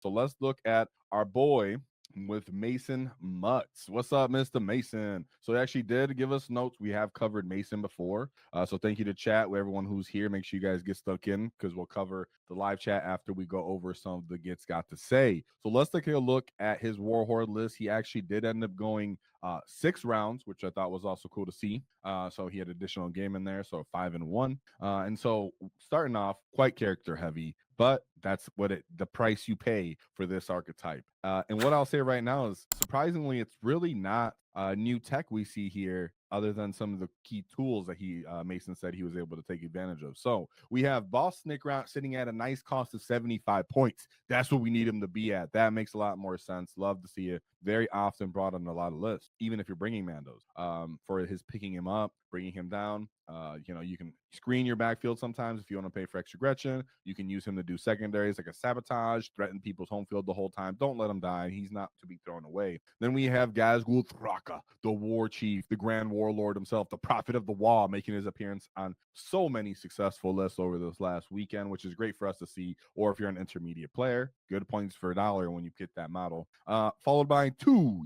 So let's look at our boy with Mason Mutz. What's up, Mr. Mason? So he actually did give us notes. We have covered Mason before. So thank you to chat with everyone who's here. Make sure you guys get stuck in because we'll cover the live chat after we go over some of the Gits got to say. So let's take a look at his Warhorde list. He actually did end up going 6 rounds, which I thought was also cool to see. So he had additional game in there, so 5-1. And so starting off quite character heavy, but that's what the price you pay for this archetype. And what I'll say right now is surprisingly, it's really not new tech we see here other than some of the key tools that Mason said he was able to take advantage of. So we have Boss Snickrout sitting at a nice cost of 75 points. That's what we need him to be at. That makes a lot more sense. Love to see it. Very often brought on a lot of lists, even if you're bringing Mandos. For his picking him up, bringing him down. You can screen your backfield sometimes if you want to pay for extra Gretchen. You can use him to do secondaries like a sabotage, threaten people's home field the whole time. Don't let him die. He's not to be thrown away. Then we have Ghazghkull Thraka, the war chief, the grand warlord himself, the prophet of the Waaagh, making his appearance on so many successful lists over this last weekend, which is great for us to see. Or if you're an intermediate player, good points for $1 when you get that model. Followed by two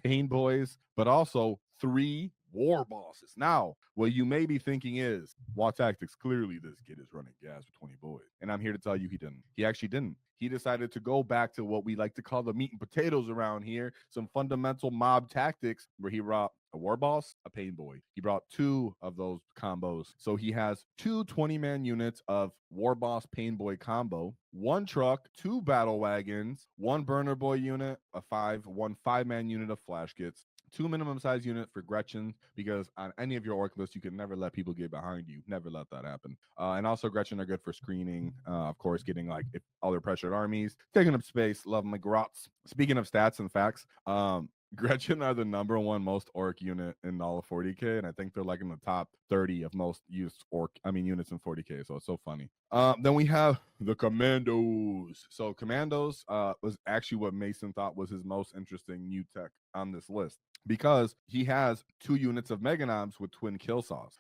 Painboys, but also 3 war bosses. Now, what you may be thinking is, Waaagh Tactics, clearly this kid is running gas with 20 boys. And I'm here to tell you he didn't. He actually didn't. He decided to go back to what we like to call the meat and potatoes around here, some fundamental mob tactics, where he brought a war boss, a painboy. He brought 2 of those combos. So he has 2 20-man units of war boss painboy combo, 1 truck, 2 battle wagons, 1 burner boy unit, one 5-man unit of flash kits, 2 minimum size unit for Gretchen, because on any of your orc lists, you can never let people get behind you. Never let that happen. And also Gretchen are good for screening, of course, getting like if other pressured armies, taking up space. Love my grots. Speaking of stats and facts, Gretchen are the #1 most orc unit in all of 40k, and I think they're like in the top 30 of most used units in 40k. So it's so funny. Then we have the Kommandos. So Kommandos was actually what Mason thought was his most interesting new tech on this list, because he has 2 units of Meganobz with twin kill saws,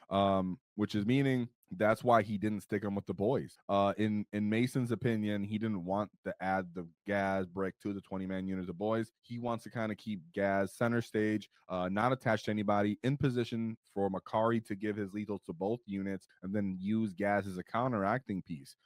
which is meaning that's why he didn't stick them with the boys. In Mason's opinion, he didn't want to add the Gaz brick to the 20-man unit of boys. He wants to kind of keep Gaz center stage, not attached to anybody, in position for Makari to give his lethal to both units, and then use Gaz as a counteracting piece.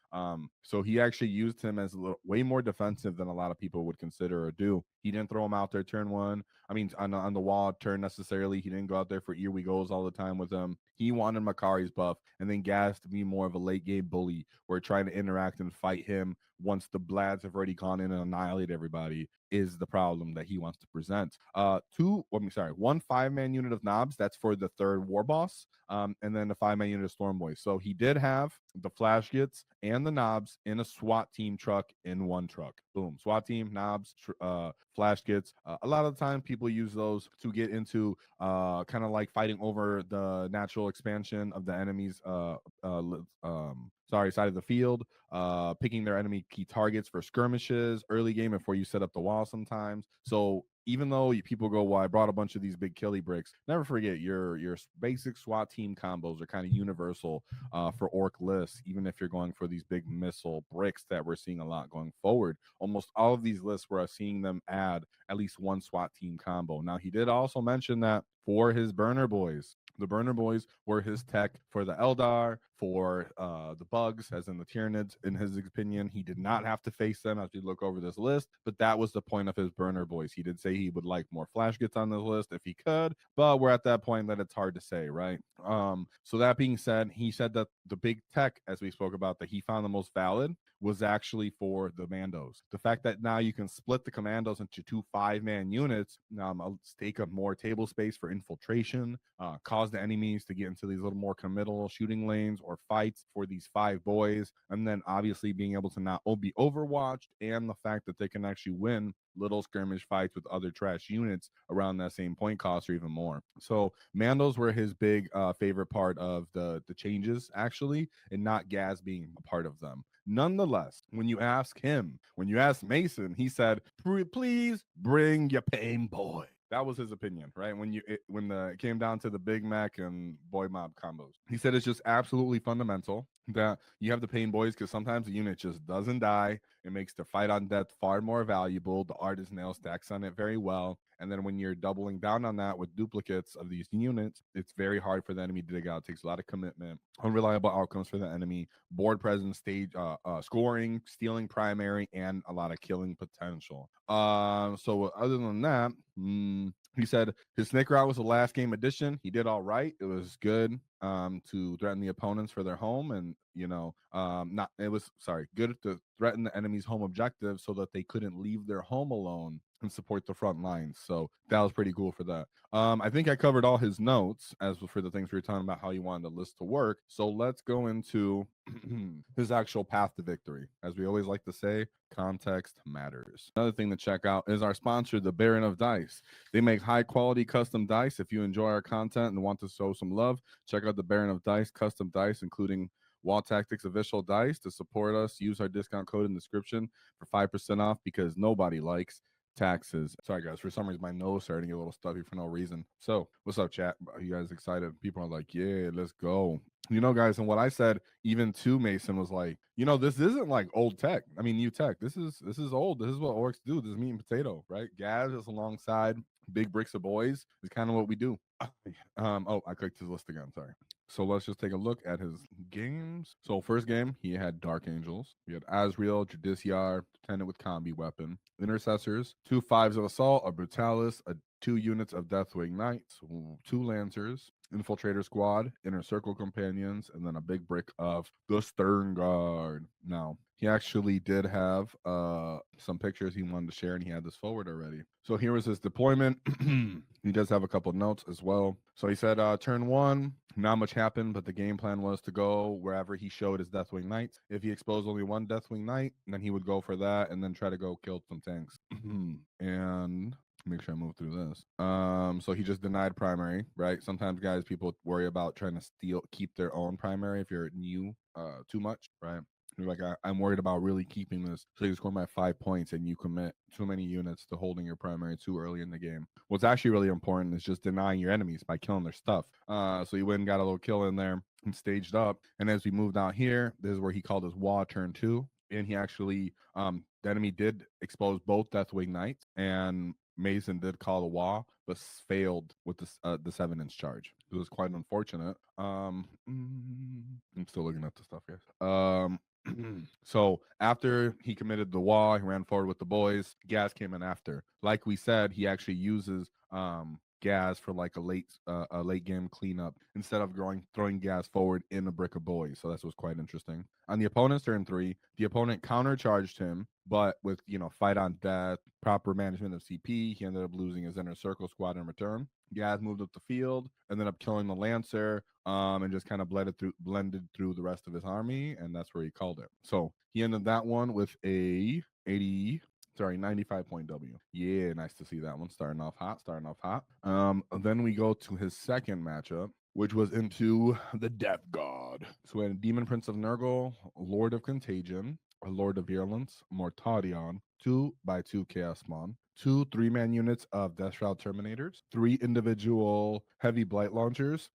So he actually used him as way more defensive than a lot of people would consider or do. He didn't throw him out there turn 1. I mean, on the wall turn necessarily. He didn't go out there for ear we goes all the time with him. He wanted Makari's buff, and then Gaz to be more of a late game bully, where trying to interact and fight him once the Blads have already gone in and annihilate everybody is the problem that he wants to present. 1 5-man unit of Knobs, that's for the 3rd war boss, and then a 5-man unit of Storm Boys. So he did have the flash kits and the Knobs in a SWAT team truck in 1 truck. Boom. SWAT team, Knobs, flash kits. A lot of the time people use those to get into kind of like fighting over the natural expansion of the enemy's side of the field, picking their enemy key targets for skirmishes early game before you set up the wall sometimes. So even though people go, well, I brought a bunch of these big killy bricks, never forget your basic SWAT team combos are kind of universal for orc lists, even if you're going for these big missile bricks that we're seeing a lot going forward. Almost all of these lists we're seeing them add at least 1 SWAT team combo. Now, he did also mention that for his burner boys, the burner boys were his tech for the Eldar, for the bugs, as in the Tyranids. In his opinion, he did not have to face them as we look over this list, but that was the point of his burner boys. He did say he would like more flash gets on this list if he could, but we're at that point that it's hard to say, right? So that being said, he said that the big tech, as we spoke about, that he found the most valid was actually for the Mandos. The fact that now you can split the Kommandos into 2 5-man units, stake up more table space for infiltration, cause the enemies to get into these little more committal shooting lanes or fights for these 5 boys, and then obviously being able to not be overwatched, and the fact that they can actually win little skirmish fights with other trash units around that same point cost or even more. So Mandos were his big favorite part of the changes, actually, and not Gaz being a part of them. Nonetheless, when you ask Mason, he said, please bring your pain boy. That was his opinion, right? When it came down to the Big Mac and Boy Mob combos, he said it's just absolutely fundamental that you have the pain boys, because sometimes the unit just doesn't die. It makes the fight on death far more valuable. The artist nail stacks on it very well. And then when you're doubling down on that with duplicates of these units, it's very hard for the enemy to dig out. It takes a lot of commitment, unreliable outcomes for the enemy, board presence, stage scoring, stealing primary, and a lot of killing potential. So other than that, he said his Snicker Out was the last game edition. He did all right. It was good to threaten the opponents for their home, and not it was good to threaten the enemy's home objective so that they couldn't leave their home alone and support the front lines. So that was pretty cool for that. I think I covered all his notes as for the things we were talking about, how you wanted the list to work. So let's go into his actual path to victory. As we always like to say, context matters. Another thing to check out is our sponsor, the Baron of Dice. They make high quality custom dice. If you enjoy our content and want to show some love, check out the Baron of Dice custom dice, including Wall Tactics official dice. To support us, use our discount code in the description for 5% off, because nobody likes taxes. Sorry guys, for some reason my nose starting to get a little stuffy for no reason. So what's up, chat? Are you guys excited? People are like, yeah, let's go. Guys, and what I said even to Mason was like, this isn't like old tech. I mean, new tech. This is old. This is what orcs do. This is meat and potato, right? Gaz is alongside big bricks of boys is kind of what we do. Oh, I clicked his list again. Sorry. So let's just take a look at his games. So first game, he had Dark Angels. We had Azrael, Judiciar, Tenant with Combi Weapon, Intercessors, 2 5s of Assault, a Brutalis, 2 units of Deathwing Knights, 2 Lancers, Infiltrator Squad, Inner Circle Companions, and then a big brick of the Stern Guard. Now, he actually did have some pictures he wanted to share, and he had this forward already. So here was his deployment. He does have a couple notes as well. So he said, turn 1, not much happened, but the game plan was to go wherever he showed his Deathwing Knights. If he exposed only 1 Deathwing Knight, then he would go for that and then try to go kill some tanks. And make sure I move through this. So he just denied primary, right? Sometimes guys, people worry about trying to keep their own primary if you're new too much, right? You're like, I'm worried about really keeping this. So you score my 5 points and you commit too many units to holding your primary too early in the game. What's actually really important is just denying your enemies by killing their stuff. So you went and got a little kill in there and staged up. And as we moved out here, this is where he called his Waaagh turn 2. And he actually, the enemy did expose both Deathwing Knights, and Mason did call the Waaagh, but failed with the 7-inch charge. It was quite unfortunate. I'm still looking at the stuff, guys. So after he committed the Waaagh, he ran forward with the boys. Gaz came in after. Like we said, he actually uses Gaz for like a late game cleanup instead of throwing Gaz forward in a brick of boys. So that was quite interesting. On the opponent's turn 3, the opponent countercharged him, but with fight on death, proper management of CP, he ended up losing his Inner Circle Squad in return. Gaz moved up the field, ended up killing the Lancer, and just kind of blended through the rest of his army, and that's where he called it. So he ended that one with a 95 point W. Yeah, nice to see that one starting off hot. Then we go to his second matchup, which was into the Death God. So we had Demon Prince of Nurgle, Lord of Contagion, a Lord of Virulence, Mortarion, 2x2 Chaos Spawn, 2 3-man units of Death Shroud Terminators, 3 individual heavy blight launchers,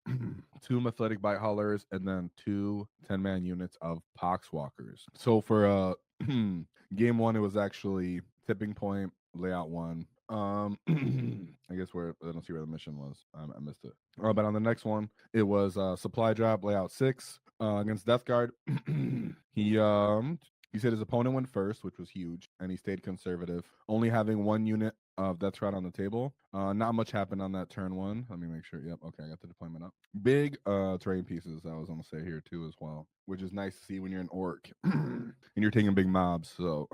2 Athletic Bite Haulers, and then 2 10-man units of Poxwalkers. So for game 1, it was actually Tipping Point, Layout 1. I guess I don't see where the mission was. I missed it. But on the next one, it was Supply Drop, Layout 6 against Death Guard. He said his opponent went first, which was huge, and he stayed conservative, only having 1 unit of Death Shroud on the table. Not much happened on that turn 1. Let me make sure. Yep, okay, I got the deployment up. Big terrain pieces, I was going to say here too as well, which is nice to see when you're an orc and you're taking big mobs. So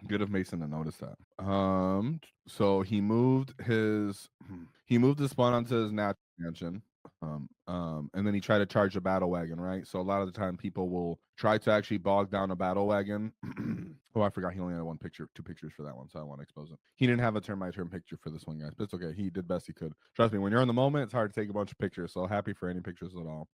good of Mason to notice that. So he moved his spawn onto his natural mansion. And then he tried to charge a battle wagon, right? So a lot of the time people will try to actually bog down a battle wagon. Oh, I forgot he only had 2 pictures for that one, so I want to expose him. He didn't have a turn by turn picture for this one, guys, but it's okay. He did best he could. Trust me, when you're in the moment, it's hard to take a bunch of pictures, so happy for any pictures at all.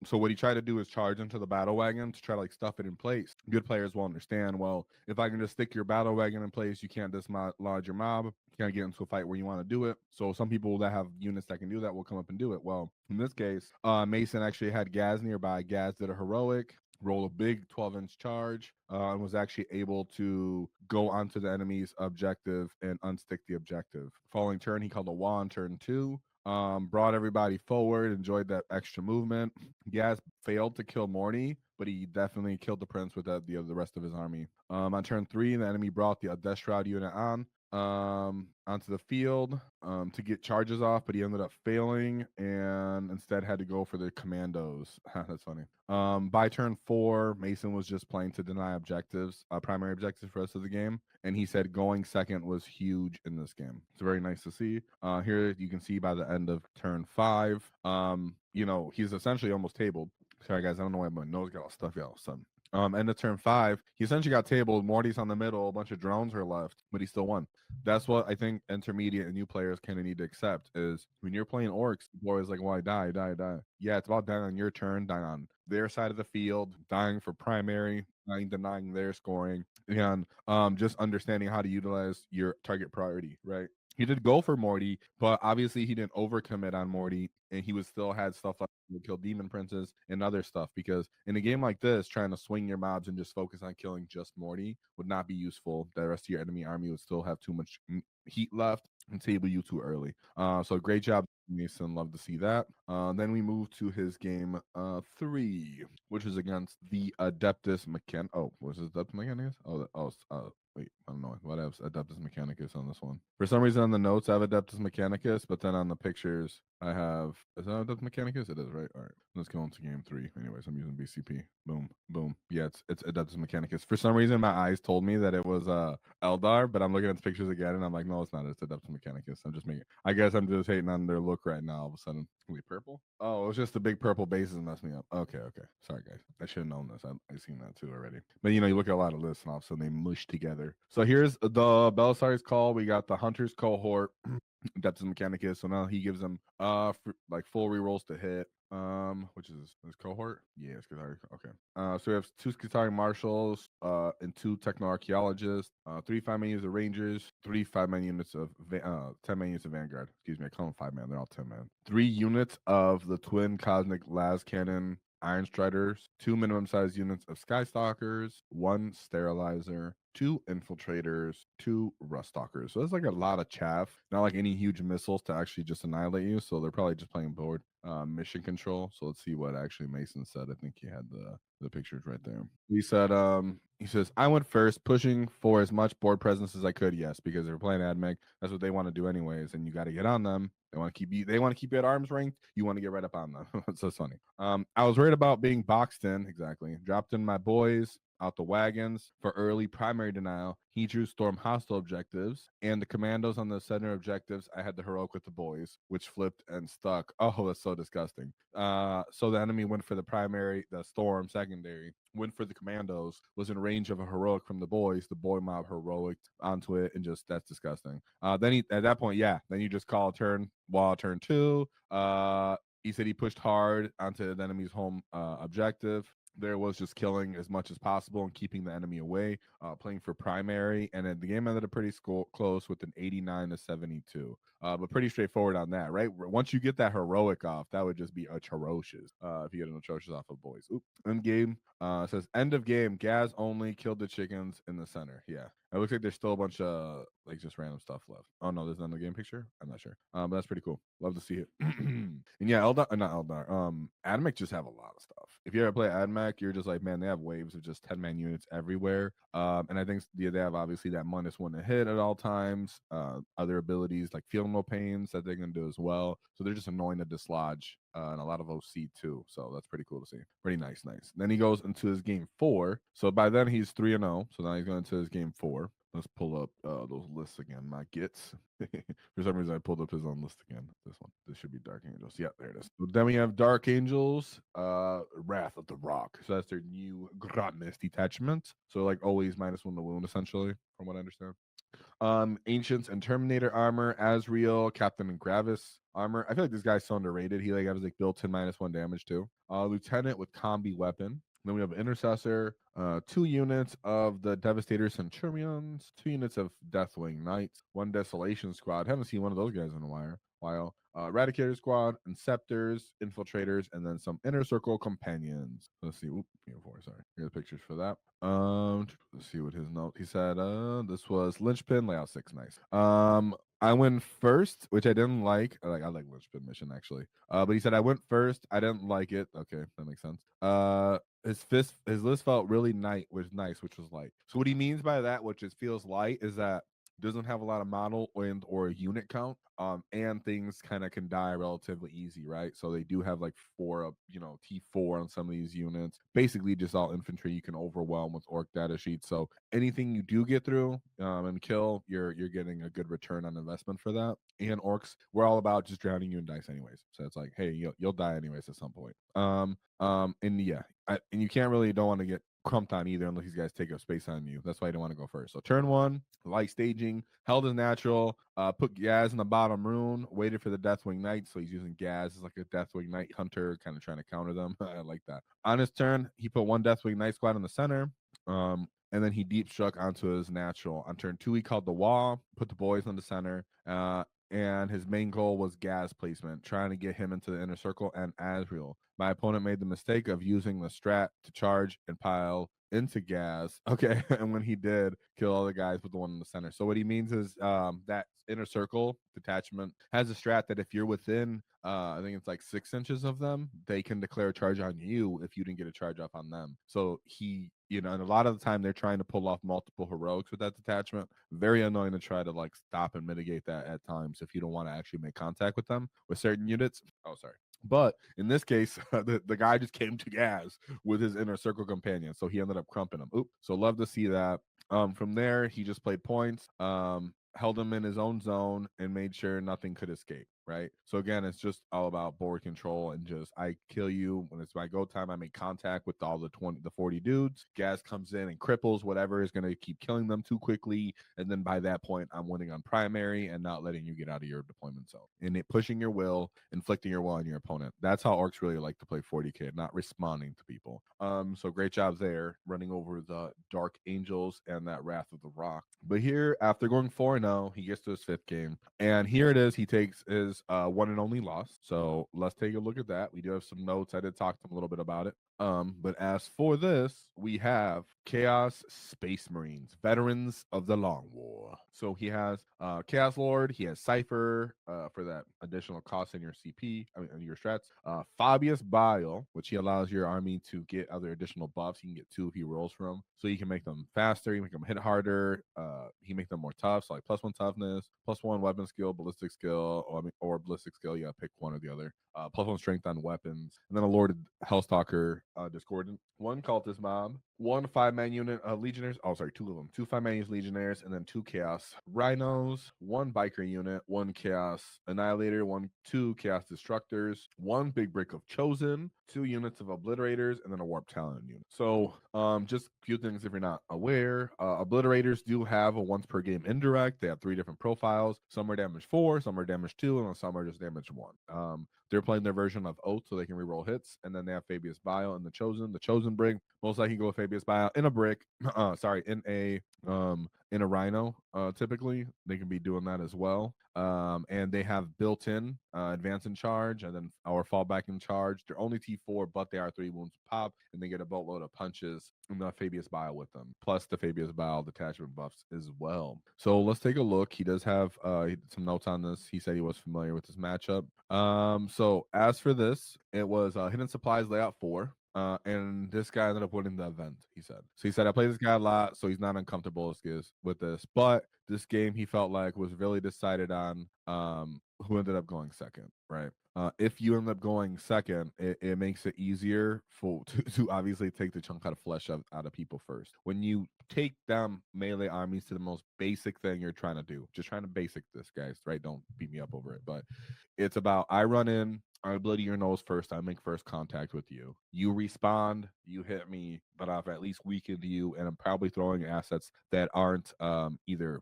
So what he tried to do is charge into the battle wagon to try to stuff it in place. Good players will understand, well, if I can just stick your battle wagon in place, you can't dislodge your mob. You can't get into a fight where you want to do it. So some people that have units that can do that will come up and do it. Well, in this case, Mason actually had Gaz nearby. Gaz did a heroic, roll a big 12-inch charge, and was actually able to go onto the enemy's objective and unstick the objective. Following turn, he called a Waaagh on turn 2. Brought everybody forward, enjoyed that extra movement. Gaz failed to kill Morty, but he definitely killed the prince with the rest of his army. On turn 3, the enemy brought the Death Shroud unit onto the field to get charges off, but he ended up failing and instead had to go for the Kommandos. That's funny. By turn 4, Mason was just playing to deny objectives, primary objectives for the rest of the game, and he said going second was huge in this game. It's very nice to see. Here you can see by the end of turn 5, he's essentially almost tabled. Sorry guys, I don't know why my nose got all stuffy all of a sudden. End of turn 5, he essentially got tabled. Morty's on the middle, a bunch of drones are left, but he still won. That's what I think intermediate and new players kind of need to accept is when you're playing orcs, people are always like, why die? Yeah, it's about dying on your turn, dying on their side of the field, dying for primary, denying their scoring, and just understanding how to utilize your target priority, right? He did go for Morty, but obviously he didn't overcommit on Morty, and he was still had stuff like kill demon princes and other stuff. Because in a game like this, trying to swing your mobs and just focus on killing just Morty would not be useful. The rest of your enemy army would still have too much heat left and table you too early. So great job, Mason. Love to see that. Then we move to his game 3, which is against the Adeptus was it Adeptus Mechanicus? Wait, I don't know. What else? Adeptus Mechanicus on this one. For some reason on the notes I have Adeptus Mechanicus, but then on the pictures I have, is that Adeptus Mechanicus? It is, right? All right. Let's go into game 3. Anyways, I'm using BCP. Boom, boom. Yeah, it's Adeptus Mechanicus. For some reason my eyes told me that it was Eldar, but I'm looking at the pictures again and I'm like, no, it's not. It's Adeptus Mechanicus. I guess I'm just hating on their look right now all of a sudden. Wait, purple? Oh, it was just the big purple bases messed me up. Okay. Sorry, guys. I should have known this. I've seen that too already. But you look at a lot of lists and all of a sudden they mush together. So here's the Belisarius call. We got the Hunter's cohort. Adeptus Mechanicus. So now he gives them full rerolls to hit. Which is his cohort? Yeah, it's Skitarii. Okay. So we have 2 Skitarii marshals, and 2 techno archaeologists, 3 5-man units of rangers, 3 5-man units of 10-man units of vanguard. Excuse me, I call them 5-man. They're all 10-man. 3 units of the twin cosmic las cannon Iron Striders, 2 minimum size units of Skystalkers, 1 sterilizer, 2 infiltrators, 2 rust stalkers. So that's like a lot of chaff. Not like any huge missiles to actually just annihilate you. So they're probably just playing board mission control. So let's see what actually Mason said. I think he had the pictures right there. He said, he says, I went first, pushing for as much board presence as I could. Yes, because they're playing AdMech. That's what they want to do anyways, and you got to get on them. They want to keep you at arm's length. You want to get right up on them. So it's funny. I was worried about being boxed in. Exactly. Dropped in my Boyz out the wagons for early primary denial. He drew storm hostile objectives, and the Kommandos on the center objectives. I had the heroic with the Boyz, which flipped and stuck. Oh, that's so disgusting. So the enemy went for the primary, the storm secondary, went for the Kommandos, was in range of a heroic from the Boyz. The boy mob heroic onto it, and just that's disgusting. Then at that point, then you just call a turn while turn 2. He said he pushed hard onto the enemy's home objective. There was just killing as much as possible and keeping the enemy away, playing for primary. And then the game ended up pretty close with an 89-72. But pretty straightforward on that, right? Once you get that heroic off, that would just be atrocious if you get an atrocious off of Boyz. End game. Says end of game. Gaz only killed the chickens in the center. Yeah. It looks like there's still a bunch of just random stuff left. Oh no, there's another game picture. I'm not sure. But that's pretty cool. Love to see it. And yeah, Eldar, not Eldar. AdMech just have a lot of stuff. If you ever play AdMech, you're just like, man, they have waves of just 10-man units everywhere. And I think they have obviously that -1 to hit at all times. Other abilities like Feel No Pains that they can do as well. So they're just annoying to dislodge. And a lot of OC too. So that's pretty cool to see. Pretty nice. Then he goes into his game 4. So by then he's 3-0. So now he's going into his game 4. Let's pull up those lists again. My gets. For some reason, I pulled up his own list again. This one. This should be Dark Angels. Yeah, there it is. So then we have Dark Angels, Wrath of the Rock. So that's their new Grotness detachment. So like always -1 to wound, essentially, from what I understand. Ancients and Terminator armor, Asriel, Captain and Gravis armor. I feel like this guy's so underrated. He has built-in -1 damage too. Lieutenant with combi weapon. Then we have Intercessor, 2 units of the Devastator Centurions, 2 units of Deathwing Knights, 1 Desolation Squad. Haven't seen one of those guys in a while. Eradicator Squad, Inceptors, Infiltrators, and then some Inner Circle Companions. Let's see. Oop, sorry. Here's the pictures for that. Let's see what his note. He said, this was Linchpin Layout 6. Nice. I went first, which I didn't like. I like Linchpin Mission actually. But he said I went first. I didn't like it. Okay, that makes sense. His list felt really nice, which was light. So what he means by that, which is feels light, is that doesn't have a lot of model and or unit count, and things kind of can die relatively easy, right? So they do have like T4 on some of these units, basically just all infantry you can overwhelm with orc data sheets. So anything you do get through and kill, you're getting a good return on investment for that. And orcs, we're all about just drowning you in dice anyways, so it's like, hey, you'll die anyways at some point. And yeah, and you don't want to get crumped on either unless these guys take up space on you. That's why you don't want to go first. So turn 1, light staging, held as natural, put Gaz in the bottom rune, waited for the Deathwing Knight. So he's using Gaz as like a Deathwing Knight hunter, kind of trying to counter them. I like that. On his turn, he put 1 Deathwing Knight squad in the center. And then he deep struck onto his natural. On turn 2, he called the Waaagh, put the Boyz in the center. And his main goal was Gaz placement, trying to get him into the inner circle and Azrael. My opponent made the mistake of using the strat to charge and pile into Gaz. Okay, and when he did, kill all the guys with the one in the center. So what he means is that inner circle detachment has a strat that if you're within, I think it's like 6 inches of them, they can declare a charge on you if you didn't get a charge off on them. So he, and a lot of the time they're trying to pull off multiple heroics with that detachment. Very annoying to try to like stop and mitigate that at times if you don't want to actually make contact with them with certain units. Oh, sorry. But in this case, the guy just came to Gaz with his inner circle companion, so he ended up crumping him. Oop. So love to see that. From there, he just played points, held him in his own zone, and made sure nothing could escape. Right. So again, it's just all about board control and just I kill you when it's my go time. I make contact with all the 40 dudes. Gaz comes in and cripples whatever is going to keep killing them too quickly, and then by that point, I'm winning on primary and not letting you get out of your deployment zone and it pushing your will, inflicting your will on your opponent. That's how orcs really like to play 40k, not responding to people. So great job there, running over the Dark Angels and that Wrath of the Rock. But here, after going 4-0, he gets to his 5th game, and here it is. He takes his one and only loss. So let's take a look at that. We do have some notes. I did talk to him a little bit about it. But as for this, we have Chaos Space Marines, veterans of the Long War. So he has Chaos Lord, he has Cypher for that additional cost in your CP, your strats. Fabius Bile, which he allows your army to get other additional buffs. You can get 2 if he rolls from. So you can make them faster, you make them hit harder, he make them more tough, so like +1 toughness, +1 weapon skill, ballistic skill, or ballistic skill. You gotta pick one or the other. +1 strength on weapons, and then a Lord Hellstalker Discordant, 1 Cultist Mob, 1 5-man unit of Legionnaires. Oh, sorry, 2 of them. 2 5-man units Legionnaires, and then 2 Chaos Rhinos, 1 Biker unit, 1 Chaos Annihilator, 2 Chaos Destructors, 1 Big Brick of Chosen, 2 units of Obliterators, and then a Warp Talon unit. So, just a few things if you're not aware. Obliterators do have a once per game indirect. They have 3 different profiles. Some are damage 4, some are damage 2, and some are just damage 1. They're playing their version of Oath, so they can reroll hits, and then they have Fabius Bile and the Chosen brick. Most likely go with Fabius Bile in a brick. In a Rhino. Typically, they can be doing that as well. And they have built-in advance in charge, and then our fallback in charge. They're only T4, but they are 3 wounds pop, and they get a boatload of punches and the Fabius Bile with them, plus the Fabius Bile detachment buffs as well. So let's take a look. He does have some notes on this. He said he was familiar with this matchup. So as for this, it was Hidden Supplies Layout 4. And this guy ended up winning the event, he said. So he said, I play this guy a lot, so he's not uncomfortable with this. But this game he felt like was really decided on who ended up going second, right? If you end up going second, it makes it easier to obviously take the chunk out of flesh out of people first. When you take down melee armies to the most basic thing you're trying to do, just trying to basic this, guys, right? Don't beat me up over it. But it's about I run in, I bloody your nose first. I make first contact with you. You respond. You hit me, but I've at least weakened you, and I'm probably throwing assets that aren't either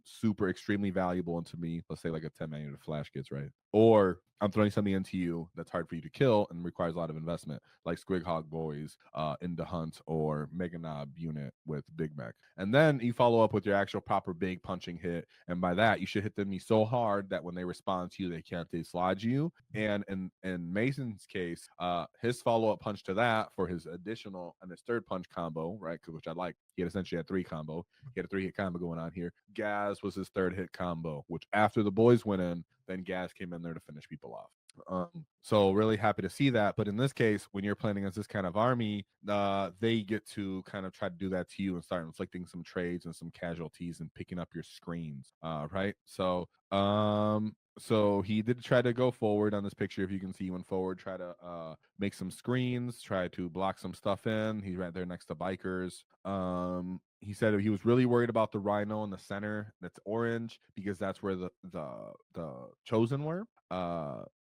super extremely valuable into me. Let's say like a 10-man unit of flash gets right, or I'm throwing something into you that's hard for you to kill and requires a lot of investment, like Squighog Boyz, into Hunt, or Meganobz unit with Big Mech. And then you follow up with your actual proper big punching hit, and by that you should hit them so hard that when they respond to you, they can't dislodge you. And in Mason's case, his follow up punch to that for his additional and his third punch combo, right? Which I like. He had essentially had three combo. He had a 3-hit combo going on here. Gaz was his third hit combo, which after the Boyz went in, then Gaz came in there to finish people off. So really happy to see that. But in this case, when you're playing against this kind of army, they get to kind of try to do that to you and start inflicting some trades and some casualties and picking up your screens, right? So he did try to go forward on this picture. If you can see, he went forward, try to make some screens, try to block some stuff in. He's right there next to bikers. He said he was really worried about the rhino in the center that's orange, because that's where the chosen were.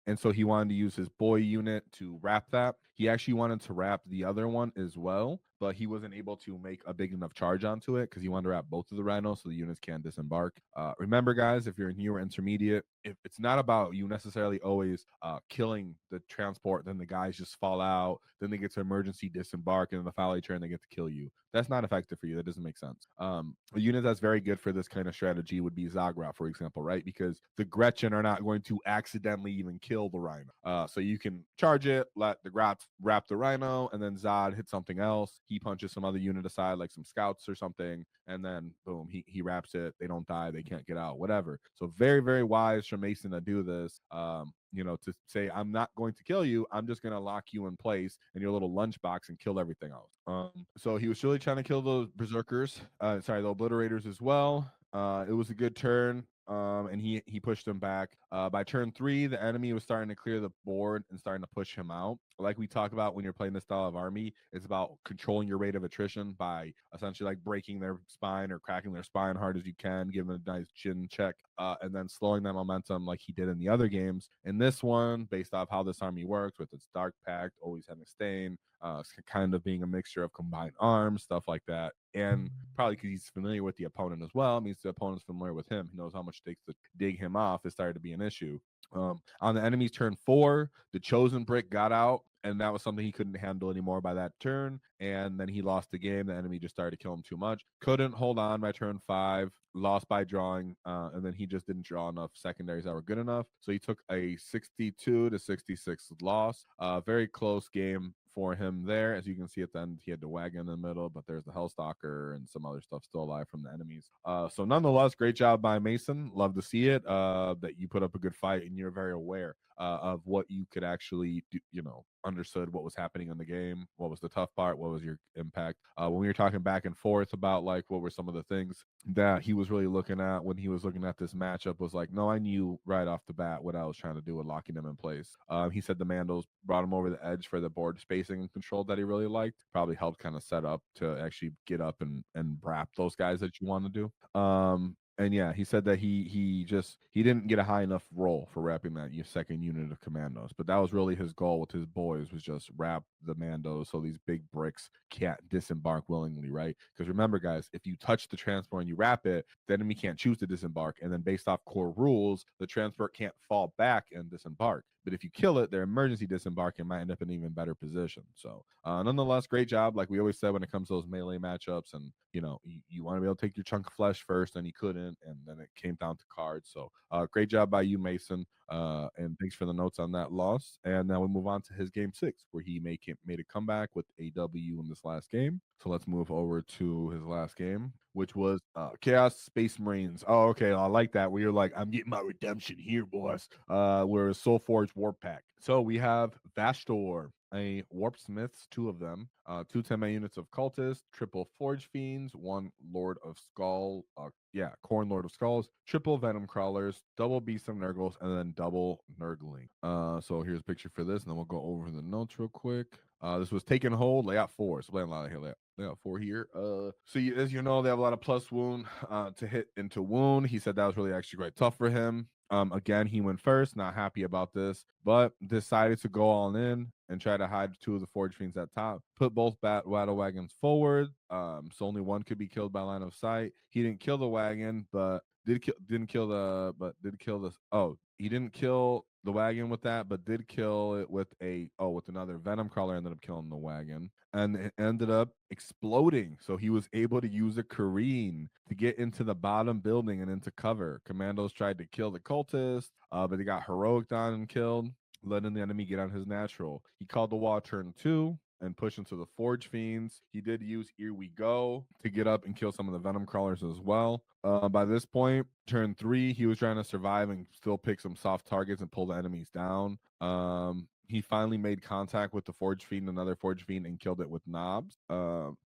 And so he wanted to use his boy unit to wrap that. He actually wanted to wrap the other one as well, but he wasn't able to make a big enough charge onto it because he wanted to wrap both of the rhinos so the units can disembark. Remember, guys, if you're new or intermediate, if it's not about you necessarily always killing the transport, then the guys just fall out, then they get to emergency disembark, and in the final turn they get to kill you. That's not effective for you. That doesn't make sense. A unit that's very good for this kind of strategy would be Zagra, for example, right? Because the Gretchen are not going to accidentally even kill the rhino. So you can charge it, let the wrap the rhino, and then Zod hit something else. He punches some other unit aside, like some scouts or something, and then boom, he wraps it. They don't die, they can't get out, whatever. So very, very wise for Mason to do this. To say, I'm not going to kill you, I'm just going to lock you in place in your little lunchbox and kill everything else. So he was really trying to kill those berserkers, the obliterators as well. It was a good turn. And he pushed him back. By turn 3, the enemy was starting to clear the board and starting to push him out. Like we talk about when you're playing this style of army, it's about controlling your rate of attrition by essentially like breaking their spine or cracking their spine hard as you can, give them a nice chin check, and then slowing that momentum like he did in the other games. In this one, based off how this army works with its Dark Pact, always having Stain, kind of being a mixture of combined arms, stuff like that. And probably because he's familiar with the opponent as well, means the opponent's familiar with him. He knows how much it takes to dig him off. It started to be an issue. On the enemy's turn 4, the chosen brick got out, and that was something he couldn't handle anymore by that turn. And then he lost the game. The enemy just started to kill him too much. Couldn't hold on by turn 5, lost by drawing, and then he just didn't draw enough secondaries that were good enough. So he took a 62-66 loss. Very close game for him there. As you can see at the end, he had the wagon in the middle, but there's the Hellstalker and some other stuff still alive from the enemies. So nonetheless, great job by Mason. Love to see it, that you put up a good fight and you're very aware of what you could actually do, understood what was happening in the game, what was the tough part, what was your impact. When we were talking back and forth about like what were some of the things that he was really looking at when he was looking at this matchup, was like, no, I knew right off the bat what I was trying to do with locking them in place. He said the Mandos brought him over the edge for the board spacing and control that he really liked. Probably helped kind of set up to actually get up and wrap those guys that you want to do. And yeah, he said that he didn't get a high enough roll for wrapping that second unit of Kommandos, but that was really his goal with his boys, was just wrap the Mandos so these big bricks can't disembark willingly, right? Because remember, guys, if you touch the transport and you wrap it, the enemy can't choose to disembark, and then based off core rules, the transport can't fall back and disembark. But if you kill it, their emergency disembarking might end up in an even better position. So nonetheless, great job. Like we always said when it comes to those melee matchups, and you want to be able to take your chunk of flesh first, and he couldn't, and then it came down to cards. So great job by you, Mason. And thanks for the notes on that loss. And now we move on to his game 6, where he made a comeback with a W in this last game. So let's move over to his last game, which was Chaos Space Marines. Oh, okay. I like that. Where you're like, I'm getting my redemption here, boss. We're a Soul Forge Warp Pack. So we have Vastor, a Warp Smiths, 2 of them, 2 10-man units of Cultists, triple Forge Fiends, 1 Lord of Skull, Corn Lord of Skulls, triple Venom Crawlers, double Beast of Nurgles, and then double Nurgling. So here's a picture for this, and then we'll go over the notes real quick. This was taken hold, layout 4. So playing a lot of here, layout 4 here. As you know, they have a lot of plus wound to hit into wound. He said that was really actually quite tough for him. Again, he went first, not happy about this, but decided to go all in and try to hide 2 of the Forge Fiends at top. Put both Battlewagons forward, so only one could be killed by line of sight. He didn't kill the wagon, but he didn't kill the wagon with that, but did kill it with with another venom crawler. Ended up killing the wagon, and it ended up exploding. So he was able to use a careen to get into the bottom building and into cover. Kommandos tried to kill the cultist, but they got heroic on and killed, letting the enemy get on his natural. He called the wall turn 2 and push into the Forge Fiends. He did use Here We Go to get up and kill some of the Venom Crawlers as well. By this point, turn 3, he was trying to survive and still pick some soft targets and pull the enemies down. He finally made contact with the Forge Fiend, another Forge Fiend, and killed it with knobs.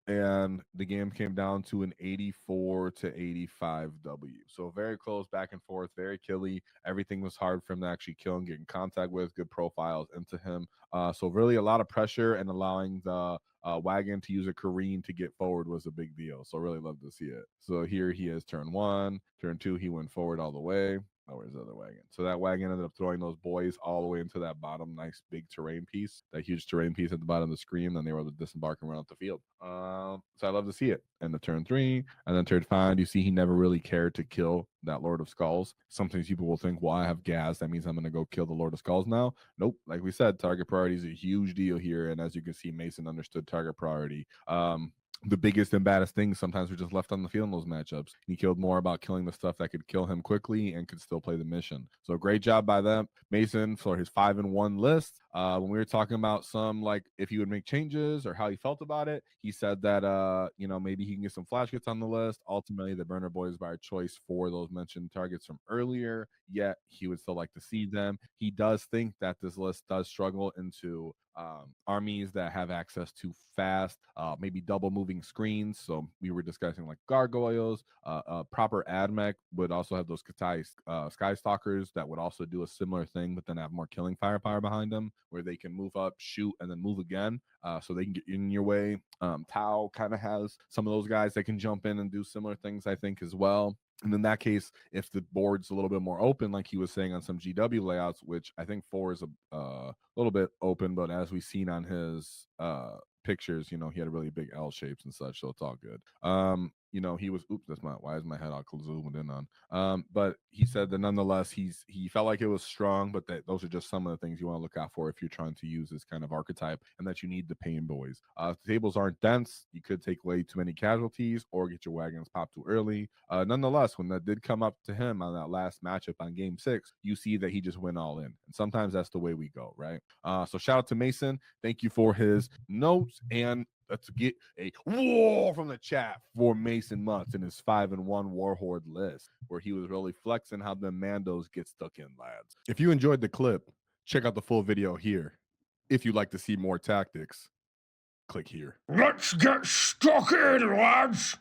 And the game came down to an 84-85 W. So very close, back and forth, very killy. Everything was hard for him to actually kill and get in contact with. Good profiles into him. So really a lot of pressure, and allowing the wagon to use a careen to get forward was a big deal. So really love to see it. So here he is, turn 1, turn 2, he went forward all the way. Oh, where's the other wagon? So that wagon ended up throwing those boys all the way into that bottom nice big terrain piece, that huge terrain piece at the bottom of the screen. Then they were able to disembark and run out the field. So I love to see it. And the turn 3, and then turn 5, you see he never really cared to kill that Lord of Skulls. Sometimes people will think, well, I have gas, that means I'm going to go kill the Lord of Skulls now. Nope. Like we said, target priority is a huge deal here. And as you can see, Mason understood target priority. The biggest and baddest things sometimes were just left on the field in those matchups. He killed more about killing the stuff that could kill him quickly and could still play the mission. So great job by them. Mason for his 5-1 list. When we were talking about some, like, if he would make changes or how he felt about it, he said that maybe he can get some flash hits on the list. Ultimately, the burner boys by choice for those mentioned targets from earlier, yet he would still like to see them. He does think that this list does struggle into armies that have access to fast, maybe double moving screens. So we were discussing like gargoyles. Proper admech would also have those sky stalkers that would also do a similar thing, but then have more killing firepower behind them, where they can move up, shoot, and then move again, so they can get in your way. Tau kind of has some of those guys that can jump in and do similar things, I think, as well. And in that case, if the board's a little bit more open, like he was saying on some GW layouts, which I think 4 is a little bit open, but as we've seen on his pictures, he had a really big L shapes and such, so it's all good. He was, why is my head all zoomed in on? But he said that nonetheless, he felt like it was strong, but that those are just some of the things you want to look out for if you're trying to use this kind of archetype, and that you need the Painboys. If the tables aren't dense, you could take way too many casualties or get your wagons popped too early. Nonetheless, when that did come up to him on that last matchup on game 6, you see that he just went all in. And sometimes that's the way we go, right? So shout out to Mason. Thank you for his notes, and let's get a war from the chat for Mason Mutz in his 5-1 Warhorde list, where he was really flexing how the Mandos get stuck in, lads. If you enjoyed the clip, check out the full video here. If you'd like to see more tactics, click here. Let's get stuck in, lads!